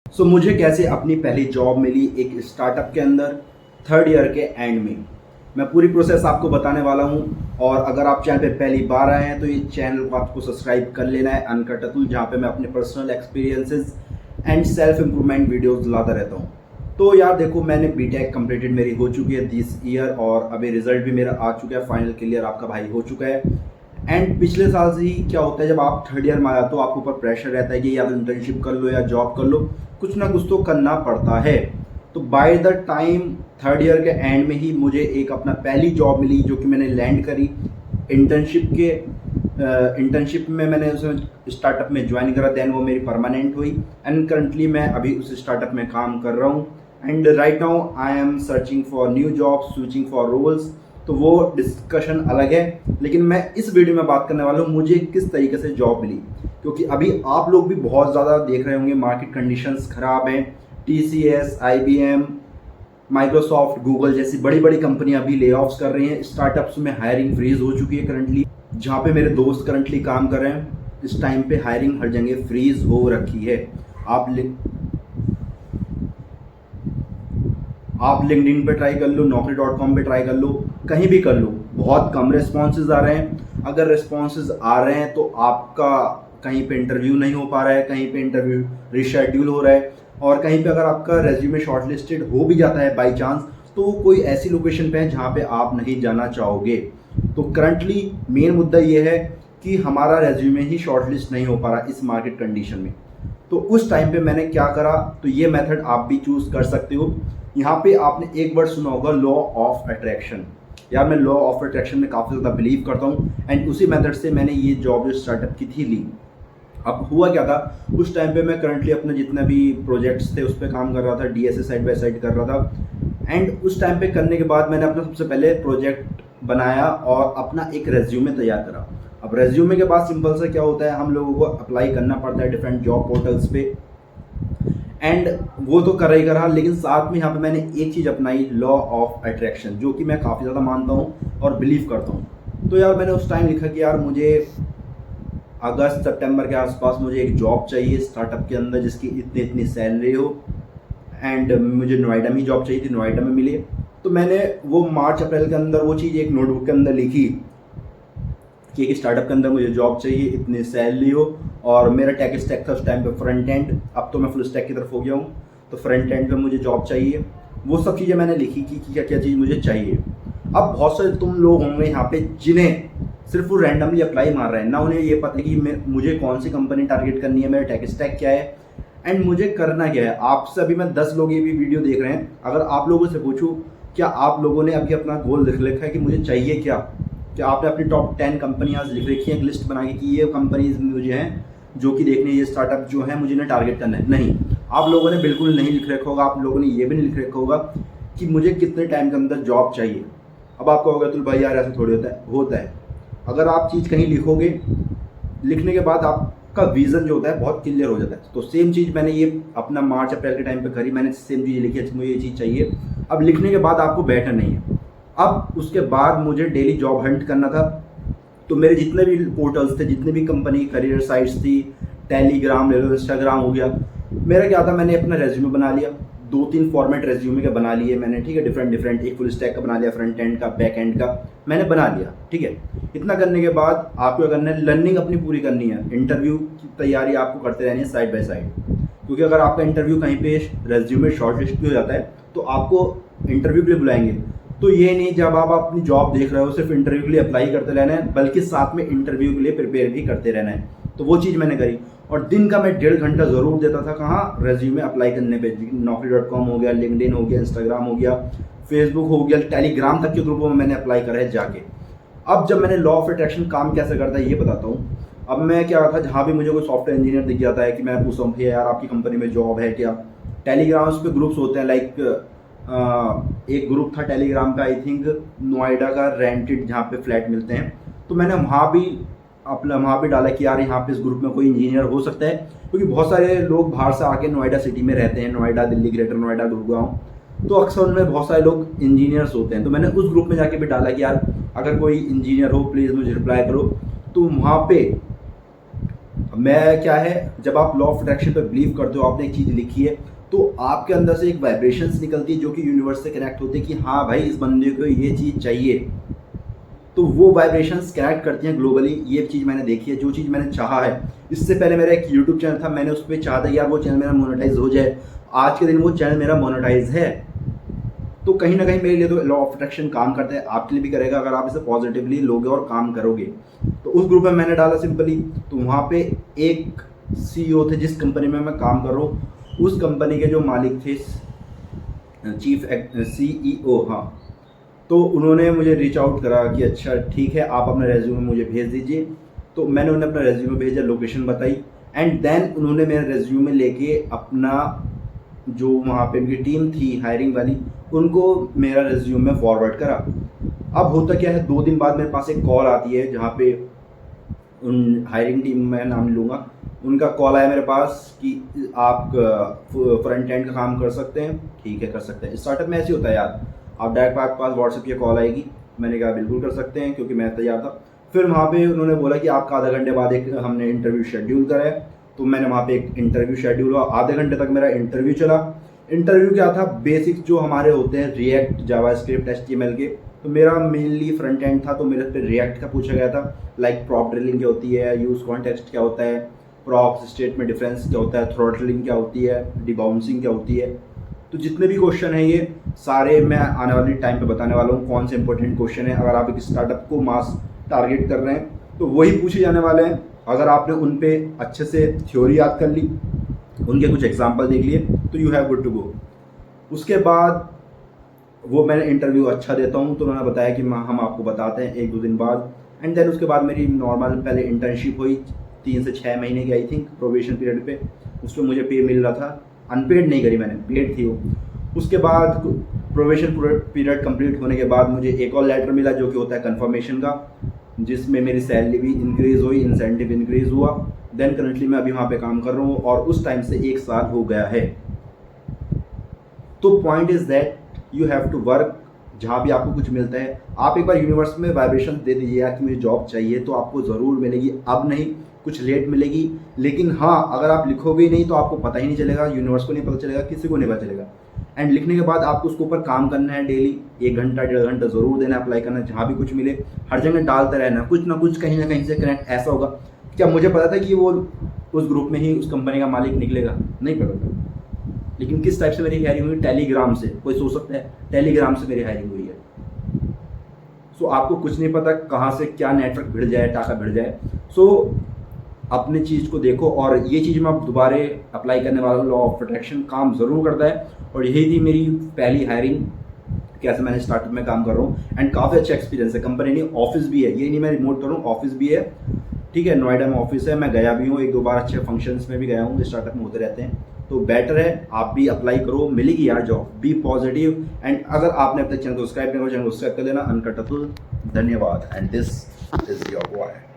मुझे कैसे अपनी पहली जॉब मिली एक स्टार्टअप के अंदर थर्ड ईयर के एंड में। मैं पूरी प्रोसेस आपको बताने वाला हूं। और अगर आप चैनल पे पहली बार आए हैं तो ये चैनल को आपको सब्सक्राइब कर लेना है, अनकट अतुल, जहाँ पे मैं अपने personal experiences and self improvement videos लाता रहता हूँ। तो यार देखो, मैंने बीटेक कंप्लीटेड मेरी हो चुकी है दिस ईयर और अभी रिजल्ट भी मेरा आ चुका है, फाइनल क्लियर आपका भाई हो चुका है। एंड पिछले साल से ही क्या होता है, जब आप थर्ड ईयर में आया तो आपके ऊपर प्रेशर रहता है कि या तो इंटर्नशिप कर लो या जॉब कर लो, कुछ ना कुछ तो करना पड़ता है। तो by the time third year के एंड में ही मुझे एक अपना पहली जॉब मिली जो कि मैंने लैंड करी इंटर्नशिप में। मैंने उसमें स्टार्टअप में ज्वाइन करा, देन वो मेरी परमानेंट हुई एंड करंटली मैं अभी उस स्टार्टअप में काम कर रहा हूँ। And right now I am searching for new job, switching for roles. तो वो डिस्कशन अलग है, लेकिन मैं इस वीडियो में बात करने वाला हूँ मुझे किस तरीके से जॉब मिली। क्योंकि अभी आप लोग भी बहुत ज़्यादा देख रहे होंगे मार्केट कंडीशंस ख़राब हैं। TCS, IBM, माइक्रोसॉफ्ट, गूगल जैसी बड़ी बड़ी कंपनियां भी ले ऑफ्स कर रही हैं। स्टार्टअप्स में हायरिंग फ्रीज हो चुकी है करंटली। जहाँ पे मेरे दोस्त करंटली काम कर रहे हैं, इस टाइम पे हायरिंग हर जगह फ्रीज हो रखी है। आप लिंक्डइन पे ट्राई कर लो, naukri.com पे ट्राई कर लो, कहीं भी कर लो, बहुत कम रिस्पॉन्सेज आ रहे हैं। अगर रिस्पॉन्सेज आ रहे हैं तो आपका कहीं पे इंटरव्यू नहीं हो पा रहा है, कहीं पे इंटरव्यू रिशेड्यूल हो रहा है, और कहीं पे अगर आपका रेज्यूमे शॉर्टलिस्टेड हो भी जाता है बाई चांस, तो वो कोई ऐसी लोकेशन पे है जहाँ पे आप नहीं जाना चाहोगे। तो करंटली मेन मुद्दा ये है कि हमारा रेज्यूमे ही शॉर्टलिस्ट नहीं हो पा रहा इस मार्केट कंडीशन में। तो उस टाइम पे मैंने क्या करा, तो ये मेथड आप भी चूज कर सकते हो। यहाँ पे आपने एक वर्ड सुना होगा, लॉ ऑफ अट्रैक्शन। यार मैं लॉ ऑफ अट्रैक्शन में काफ़ी ज़्यादा बिलीव करता हूँ एंड उसी मेथड से मैंने ये जॉब जो स्टार्टअप की थी ली। अब हुआ क्या था, उस टाइम पे मैं करंटली अपने जितने भी प्रोजेक्ट्स थे उस पर काम कर रहा था, DSA साइड बाय साइड कर रहा था। एंड उस टाइम पे करने के बाद मैंने अपना सबसे पहले प्रोजेक्ट बनाया और अपना एक रेज्यूमे तैयार करा। अब रेज्यूमे के बाद सिंपल सा क्या होता है, हम लोगों को अप्लाई करना पड़ता है डिफरेंट जॉब पोर्टल्स पे। एंड वो तो करा ही करा, लेकिन साथ में यहाँ पे मैंने एक चीज़ अपनाई, लॉ ऑफ अट्रैक्शन, जो कि मैं काफ़ी ज़्यादा मानता हूँ और बिलीव करता हूँ। तो यार मैंने उस टाइम लिखा कि यार मुझे अगस्त सितंबर के आसपास मुझे एक जॉब चाहिए स्टार्टअप के अंदर जिसकी इतनी इतनी सैलरी हो। एंड मुझे नोएडा में ही जॉब चाहिए थी, नोएडा में मिली। तो मैंने वो मार्च अप्रैल के अंदर वो चीज़ एक नोटबुक के अंदर लिखी कि एक स्टार्टअप के अंदर मुझे जॉब चाहिए, इतनी सैलरी हो, और मेरा टेक स्टैक था उस टाइम पे फ्रंट एंड, अब तो मैं फुल स्टैक की तरफ हो गया हूँ। तो फ्रंट एंड पे मुझे जॉब चाहिए, वो सब चीज़ें मैंने लिखी कि क्या क्या चीज़ मुझे चाहिए। अब बहुत सारे तुम लोग होंगे यहाँ पे जिन्हें सिर्फ वो रैंडमली अप्लाई मार रहे हैं, ना उन्हें ये पता है कि मुझे कौन सी कंपनी टारगेट करनी है, मेरा टेक स्टैक क्या है एंड मुझे करना क्या है। आपसे अभी मैं 10 लोग ये भी वीडियो देख रहे हैं, अगर आप लोगों से पूछूं क्या आप लोगों ने अभी अपना गोल लिख रखा है कि मुझे चाहिए क्या, क्या आपने अपनी टॉप 10 कंपनियां लिख रखी हैं, एक लिस्ट बना के कि ये कंपनीज मुझे हैं जो कि देखने, ये स्टार्टअप जो है मुझे इन्हें टारगेट करना है? नहीं, आप लोगों ने बिल्कुल नहीं लिख रखा होगा। आप लोगों ने ये भी नहीं लिख रखा होगा कि मुझे कितने टाइम के अंदर जॉब चाहिए। अब आपको होगा तो भाई यार ऐसा थोड़ी होता है। अगर आप चीज़ कहीं लिखोगे, लिखने के बाद आपका विज़न जो होता है बहुत क्लियर हो जाता है। तो सेम चीज़ मैंने ये अपना मार्च अप्रैल के टाइम पे करी, मैंने सेम चीज़ लिखी है, मुझे ये चीज़ चाहिए। अब लिखने के बाद आपको बैठना नहीं है, अब उसके बाद मुझे डेली जॉब हंट करना था। तो मेरे जितने भी पोर्टल्स थे, जितने भी कंपनी करियर साइट्स थी, टेलीग्राम ले लो, इंस्टाग्राम हो गया, मेरा क्या था, मैंने अपना रेज्यूमे बना लिया, 2-3 फॉर्मेट रेज्यूमे के बना लिए मैंने, ठीक है, डिफरेंट डिफरेंट, एक फुल स्टैक का बना लिया, फ्रंट एंड का, बैक एंड का मैंने बना लिया, ठीक है। इतना करने के बाद आपको क्या करना है, लर्निंग अपनी पूरी करनी है, इंटरव्यू की तैयारी आपको करते रहनी है साइड बाय साइड। क्योंकि अगर आपका इंटरव्यू कहीं पे रेज्यूमे शॉर्टलिस्ट भी हो जाता है तो आपको इंटरव्यू के लिए बुलाएंगे। तो ये नहीं जब आप अपनी जॉब देख रहे हो सिर्फ इंटरव्यू के लिए अप्लाई करते रहना है, बल्कि साथ में इंटरव्यू के लिए प्रिपेयर भी करते रहना है। तो वो चीज़ मैंने करी और दिन का मैं 1.5 घंटा ज़रूर देता था कहाँ, रेज्यूमे अप्लाई करने पे। naukri.com हो गया, लिंक्डइन हो गया, इंस्टाग्राम हो गया, फेसबुक हो गया, टेलीग्राम तक के ग्रुपों में मैंने अप्लाई करा है जाके। अब जब मैंने लॉ ऑफ अट्रैक्शन काम कैसे करता है ये बताता हूँ। अब मैं क्या था, जहाँ भी मुझे कोई सॉफ्टवेयर इंजीनियर दिख जाता है कि मैं पूछता हूँ भैया यार आपकी कंपनी में जॉब है क्या, टेलीग्राम्स पे ग्रुप्स होते हैं, लाइक एक ग्रुप था टेलीग्राम का, आई थिंक नोएडा का, रेंटेड, जहाँ पे फ्लैट मिलते हैं। तो मैंने वहाँ भी डाला कि यार यहाँ पे इस ग्रुप में कोई इंजीनियर हो सकता है, क्योंकि बहुत सारे लोग बाहर से आके नोएडा सिटी में रहते हैं, नोएडा, दिल्ली, ग्रेटर नोएडा, गुड़गांव, तो अक्सर उनमें बहुत सारे लोग इंजीनियर्स होते हैं। तो मैंने उस ग्रुप में जाके भी डाला कि यार अगर कोई इंजीनियर हो प्लीज़ मुझे रिप्लाई करो। तो वहाँ पे अब मैं क्या है, जब आप लॉ ऑफ अट्रैक्शन पे बिलीव करते हो, आपने एक चीज़ लिखी है, तो आपके अंदर से एक वाइब्रेशंस निकलती है जो कि यूनिवर्स से कनेक्ट होते हैं कि हाँ भाई इस बंदे को ये चीज़ चाहिए, तो वो वाइब्रेशंस कनेक्ट करती हैं ग्लोबली। ये चीज़ मैंने देखी है, जो चीज़ मैंने चाहा है। इससे पहले मेरा एक यूट्यूब चैनल था, मैंने उस पर चाहा था यार वो चैनल मेरा मोनेटाइज हो जाए, आज के दिन वो चैनल मेरा मोनेटाइज है। तो कहीं ना कहीं मेरे लिए तो लॉ ऑफ अट्रैक्शन काम करता है, आपके लिए भी करेगा अगर आप इसे पॉजिटिवली लोगे और काम करोगे। तो उस ग्रुप में मैंने डाला सिंपली, तो वहाँ पे एक CEO थे जिस कंपनी में मैं काम कर रहा हूँ, उस कंपनी के जो मालिक थे, चीफ CEO, हाँ, तो उन्होंने मुझे रीच आउट करा कि अच्छा ठीक है आप अपना रेज्यूमे मुझे भेज दीजिए। तो मैंने उन्हें अपना रेज्यूमे भेजा, लोकेशन बताई, एंड देन उन्होंने मेरा रेज्यूमे लेके अपना जो वहाँ पे उनकी टीम थी हायरिंग वाली, उनको मेरा रेज्यूमे फॉरवर्ड करा। अब होता क्या है, 2 दिन बाद मेरे पास एक कॉल आती है जहाँ पे उन हायरिंग टीम में नाम लूँगा, उनका कॉल आया मेरे पास कि आप फ्रंट एंड का काम कर सकते हैं। ठीक है कर सकते हैं, स्टार्टअप में ऐसे होता है यार, आप डायरेक्ट आपके पास व्हाट्सएप की कॉल आएगी। मैंने कहा बिल्कुल कर सकते हैं, क्योंकि मैं तैयार था। फिर वहाँ पे उन्होंने बोला कि आपका आधा घंटे बाद एक हमने इंटरव्यू शेड्यूल करा है। तो मैंने वहाँ पे एक इंटरव्यू शेड्यूल हुआ, आधे घंटे तक मेरा इंटरव्यू चला। इंटरव्यू क्या था, बेसिक जो हमारे होते हैं रिएक्ट, जावास्क्रिप्ट, HTML के, तो मेरा मेनली फ्रंट एंड था, तो मेरे पे रिएक्ट का पूछा गया था। लाइक प्रॉप ड्रिलिंग क्या होती है, यूज कॉन्टेक्स्ट क्या होता है, प्रॉप स्टेट में डिफरेंस क्या होता है, थ्रॉटलिंग क्या होती है, डिबाउंसिंग क्या होती है। तो जितने भी क्वेश्चन है ये सारे मैं आने वाले टाइम पे बताने वाला हूँ, कौन से इंपॉर्टेंट क्वेश्चन है। अगर आप एक स्टार्टअप को मास टारगेट कर रहे हैं तो वही पूछे जाने वाले हैं। अगर आपने उन पे अच्छे से थ्योरी याद कर ली, उनके कुछ एग्जाम्पल देख लिए, तो you have good to go. उसके बाद वो मैंने इंटरव्यू अच्छा देता हूँ, तो उन्होंने बताया कि हम आपको बताते हैं 1-2 दिन बाद। एंड देन उसके बाद मेरी नॉर्मल पहले इंटर्नशिप हुई 3 से 6 महीने की, आई थिंक प्रोबेशन पीरियड पे। उस पर मुझे पे मिल रहा था, अनपेड नहीं करी मैंने, पेड थी वो। उसके बाद प्रोबेशन पीरियड कंप्लीट होने के बाद मुझे एक और लेटर मिला जो कि होता है कंफर्मेशन का, जिसमें मेरी सैलरी भी इंक्रीज़ हुई, इंसेंटिव इंक्रीज़ हुआ। देन करंटली मैं अभी वहाँ पे काम कर रहा हूँ और उस टाइम से 1 साल हो गया है। तो point is that you have to work. जहाँ भी आपको कुछ मिलता है, आप एक बार यूनिवर्स में वाइब्रेशन दे दीजिए कि मुझे जॉब चाहिए, तो आपको ज़रूर मिलेगी। अब नहीं, कुछ लेट मिलेगी, लेकिन हाँ अगर आप लिखोगे ही नहीं तो आपको पता ही नहीं चलेगा, यूनिवर्स को नहीं पता चलेगा, किसी को नहीं पता चलेगा। एंड लिखने के बाद आपको उसके ऊपर काम करना है डेली, 1 घंटा 1.5 घंटा ज़रूर देना, अप्लाई करना, जहाँ भी कुछ मिले हर जगह डालते रहना, कुछ ना कुछ कहीं ना कहीं से कनेक्ट ऐसा होगा। क्या मुझे पता था कि वो उस ग्रुप में ही उस कंपनी का मालिक निकलेगा? नहीं पता था। लेकिन किस टाइप से मेरी हायरिंग हुई? टेलीग्राम से। कोई सोच सकता है टेलीग्राम से मेरी हायरिंग हुई है। सो आपको कुछ नहीं पता कहाँ से क्या नेटवर्क भिड़ जाए, टाका भिड़ जाए। सो अपनी चीज़ को देखो, और ये चीज़ मैं दोबारा अप्लाई करने वाला हूँ। लॉ ऑफ अट्रैक्शन काम ज़रूर करता है, और यही थी मेरी पहली हायरिंग, कैसे मैंने स्टार्टअप में काम कर रहा हूँ। एंड काफ़ी अच्छा एक्सपीरियंस है। कंपनी नहीं, ऑफिस भी है, ये नहीं मैं रिमोट करूँ, ऑफिस भी है। ठीक है, नोएडा में ऑफिस है, मैं गया भी हूँ 1-2 बार, अच्छे फंक्शंस में भी गया हूँ, स्टार्टअप में होते रहते हैं। तो बेटर है आप भी अप्लाई करो, मिलेगी यार जॉब। B positive. एंड अगर आपने अपने चैनल को सब्सक्राइब नहीं किया, चैनल को सब्सक्राइब कर लेना। अनकटफुल, धन्यवाद। And this is your boy.